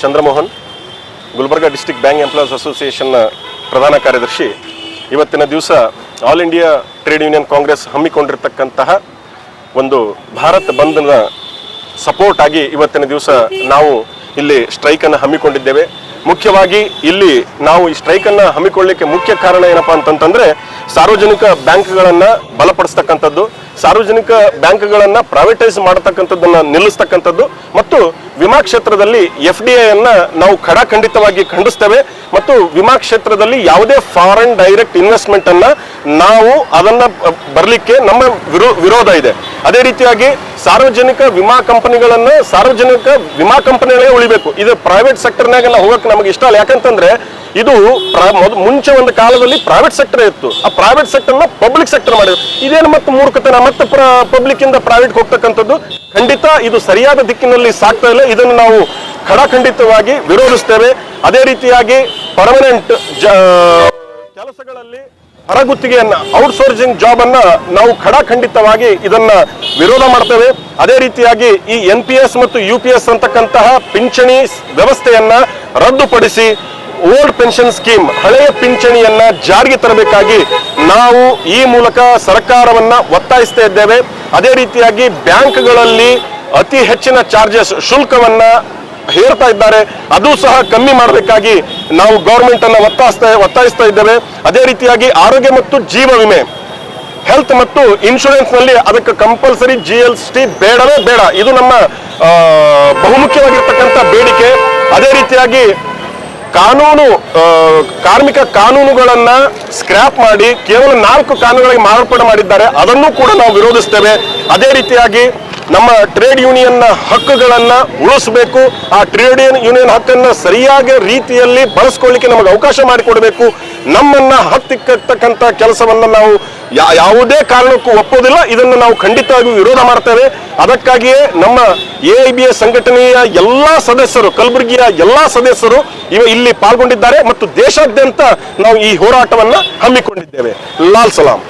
Chandramohan, Gulbarga district bank employees ಅಸೋಸಿಯೇಷನ್ನ ಪ್ರಧಾನ ಕಾರ್ಯದರ್ಶಿ. ಇವತ್ತಿನ ದಿವಸ all India trade union congress ಹಮ್ಮಿಕೊಂಡಿರ್ತಕ್ಕಂತಹ ಒಂದು ಭಾರತ್ ಬಂದ್ನ ಸಪೋರ್ಟ್ ಆಗಿ ಇವತ್ತಿನ ದಿವಸ ನಾವು ಇಲ್ಲಿ ಸ್ಟ್ರೈಕನ್ನು ಹಮ್ಮಿಕೊಂಡಿದ್ದೇವೆ. ಮುಖ್ಯವಾಗಿ ಇಲ್ಲಿ ನಾವು ಈ ಸ್ಟ್ರೈಕನ್ನು ಹಮ್ಮಿಕೊಳ್ಳಲಿಕ್ಕೆ ಮುಖ್ಯ ಕಾರಣ ಏನಪ್ಪಾ ಅಂತಂತಂದ್ರೆ ಸಾರ್ವಜನಿಕ ಬ್ಯಾಂಕ್ಗಳನ್ನು ಬಲಪಡಿಸ್ತಕ್ಕಂಥದ್ದು, ಸಾರ್ವಜನಿಕ ಬ್ಯಾಂಕ್ಗಳನ್ನು ಪ್ರೈವೇಟೈಸ್ ಮಾಡತಕ್ಕಂಥದ್ದನ್ನು ನಿಲ್ಲಿಸ್ತಕ್ಕಂಥದ್ದು ಮತ್ತು ವಿಮಾ ಕ್ಷೇತ್ರದಲ್ಲಿ FDI ಅನ್ನ ನಾವು ಖಡಾಖಂಡಿತವಾಗಿ ಖಂಡಿಸ್ತೇವೆ ಮತ್ತು ವಿಮಾ ಕ್ಷೇತ್ರದಲ್ಲಿ ಯಾವುದೇ ಫಾರಿನ್ ಡೈರೆಕ್ಟ್ ಇನ್ವೆಸ್ಟ್ಮೆಂಟ್ ಅನ್ನ ನಾವು ಅದನ್ನ ಬರಲಿಕ್ಕೆ ನಮ್ಮ ವಿರೋಧ ಇದೆ. ಅದೇ ರೀತಿಯಾಗಿ ಸಾರ್ವಜನಿಕ ವಿಮಾ ಕಂಪನಿಗಳನ್ನ ಸಾರ್ವಜನಿಕ ವಿಮಾ ಕಂಪನಿಗಳೇ ಉಳಿಬೇಕು. ಇದು ಪ್ರೈವೇಟ್ ಸೆಕ್ಟರ್ನಾಗ ಹೋಗಕ್ಕೆ ನಮಗೆ ಇಷ್ಟ ಇಲ್ಲ. ಯಾಕಂತಂದ್ರೆ ಇದು ಮುಂಚೆ ಒಂದು ಕಾಲದಲ್ಲಿ ಪ್ರೈವೇಟ್ ಸೆಕ್ಟರ್ ಇತ್ತು, ಆ ಪ್ರೈವೇಟ್ ಸೆಕ್ಟರ್ನ ಪಬ್ಲಿಕ್ ಸೆಕ್ಟರ್ ಮಾಡಿದ್ರು. ಇದೇನು ಮತ್ತೆ ಮೂರ್ಖತನ, ಮತ್ತೆ ಪಬ್ಲಿಕ್ ಇಂದ ಪ್ರೈವೇಟ್ ಹೋಗ್ತಕ್ಕಂಥದ್ದು ಖಂಡಿತ ಇದು ಸರಿಯಾದ ದಿಕ್ಕಿನಲ್ಲಿ ಸಾಕ್ತಾ ಇಲ್ಲ. ಇದನ್ನು ನಾವು ಖಡಾಖಂಡಿತವಾಗಿ ವಿರೋಧಿಸ್ತೇವೆ. ಅದೇ ರೀತಿಯಾಗಿ ಪರ್ಮನೆಂಟ್ ಕೆಲಸಗಳಲ್ಲಿ ಹೊರಗುತ್ತಿಗೆಯನ್ನ ಔಟ್ಸೋರ್ಸಿಂಗ್ ಜಾಬ್ ಅನ್ನ ನಾವು ಖಡಾಖಂಡಿತವಾಗಿ ಇದನ್ನ ವಿರೋಧ ಮಾಡ್ತೇವೆ. ಅದೇ ರೀತಿಯಾಗಿ ಈ NPS ಮತ್ತು UPS ಅಂತಕ್ಕಂತಹ ಪಿಂಚಣಿ ವ್ಯವಸ್ಥೆಯನ್ನ ರದ್ದುಪಡಿಸಿ ಓಲ್ಡ್ ಪೆನ್ಷನ್ ಸ್ಕೀಮ್, ಹಳೆಯ ಪಿಂಚಣಿಯನ್ನ ಜಾರಿಗೆ ತರಬೇಕಾಗಿ ನಾವು ಈ ಮೂಲಕ ಸರ್ಕಾರವನ್ನ ಒತ್ತಾಯಿಸ್ತಾ ಇದ್ದೇವೆ. ಅದೇ ರೀತಿಯಾಗಿ ಬ್ಯಾಂಕ್ಗಳಲ್ಲಿ ಅತಿ ಹೆಚ್ಚಿನ ಚಾರ್ಜಸ್ ಶುಲ್ಕವನ್ನ ಹೇರ್ತಾ ಇದ್ದಾರೆ, ಅದು ಸಹ ಕಮ್ಮಿ ಮಾಡಬೇಕಾಗಿ ನಾವು ಗೌರ್ಮೆಂಟ್ ಅನ್ನ ಒತ್ತಾಯಿಸ್ತಾ ಇದ್ದೇವೆ. ಅದೇ ರೀತಿಯಾಗಿ ಆರೋಗ್ಯ ಮತ್ತು ಜೀವ ವಿಮೆ, ಹೆಲ್ತ್ ಮತ್ತು ಇನ್ಶೂರೆನ್ಸ್ ನಲ್ಲಿ ಅದಕ್ಕೆ ಕಂಪಲ್ಸರಿ GST ಬೇಡವೇ ಬೇಡ. ಇದು ನಮ್ಮ ಬಹುಮುಖ್ಯವಾಗಿರ್ತಕ್ಕಂಥ ಬೇಡಿಕೆ. ಅದೇ ರೀತಿಯಾಗಿ ಕಾರ್ಮಿಕ ಕಾನೂನುಗಳನ್ನ ಸ್ಕ್ರಾಪ್ ಮಾಡಿ ಕೇವಲ 4 ಕಾನೂನುಗಳಿಗೆ ಮಾರ್ಪಾಡು ಮಾಡಿದ್ದಾರೆ, ಅದನ್ನು ಕೂಡ ನಾವು ವಿರೋಧಿಸ್ತೇವೆ. ಅದೇ ರೀತಿಯಾಗಿ ನಮ್ಮ ಟ್ರೇಡ್ ಯೂನಿಯನ್ನ ಹಕ್ಕುಗಳನ್ನ ಉಳಿಸಬೇಕು. ಆ ಟ್ರೇಡ್ ಯೂನಿಯನ್ ಹಕ್ಕನ್ನ ಸರಿಯಾದ ರೀತಿಯಲ್ಲಿ ಬಳಸ್ಕೊಳ್ಳಿಕ್ಕೆ ನಮಗೆ ಅವಕಾಶ ಮಾಡಿಕೊಡಬೇಕು. ನಮ್ಮನ್ನ ಹತ್ತಿಕ್ಕತಕ್ಕಂಥ ಕೆಲಸವನ್ನ ನಾವು ಯಾವುದೇ ಕಾರಣಕ್ಕೂ ಒಪ್ಪೋದಿಲ್ಲ. ಇದನ್ನು ನಾವು ಖಂಡಿತವಾಗಿ ವಿರೋಧ ಮಾಡ್ತೇವೆ. ಅದಕ್ಕಾಗಿಯೇ ನಮ್ಮ AIBA ಸಂಘಟನೆಯ ಎಲ್ಲಾ ಸದಸ್ಯರು, ಕಲಬುರಗಿಯ ಎಲ್ಲಾ ಸದಸ್ಯರು ಇಲ್ಲಿ ಪಾಲ್ಗೊಂಡಿದ್ದಾರೆ ಮತ್ತು ದೇಶಾದ್ಯಂತ ನಾವು ಈ ಹೋರಾಟವನ್ನ ಹಮ್ಮಿಕೊಂಡಿದ್ದೇವೆ. ಲಾಲ್ ಸಲಾಂ.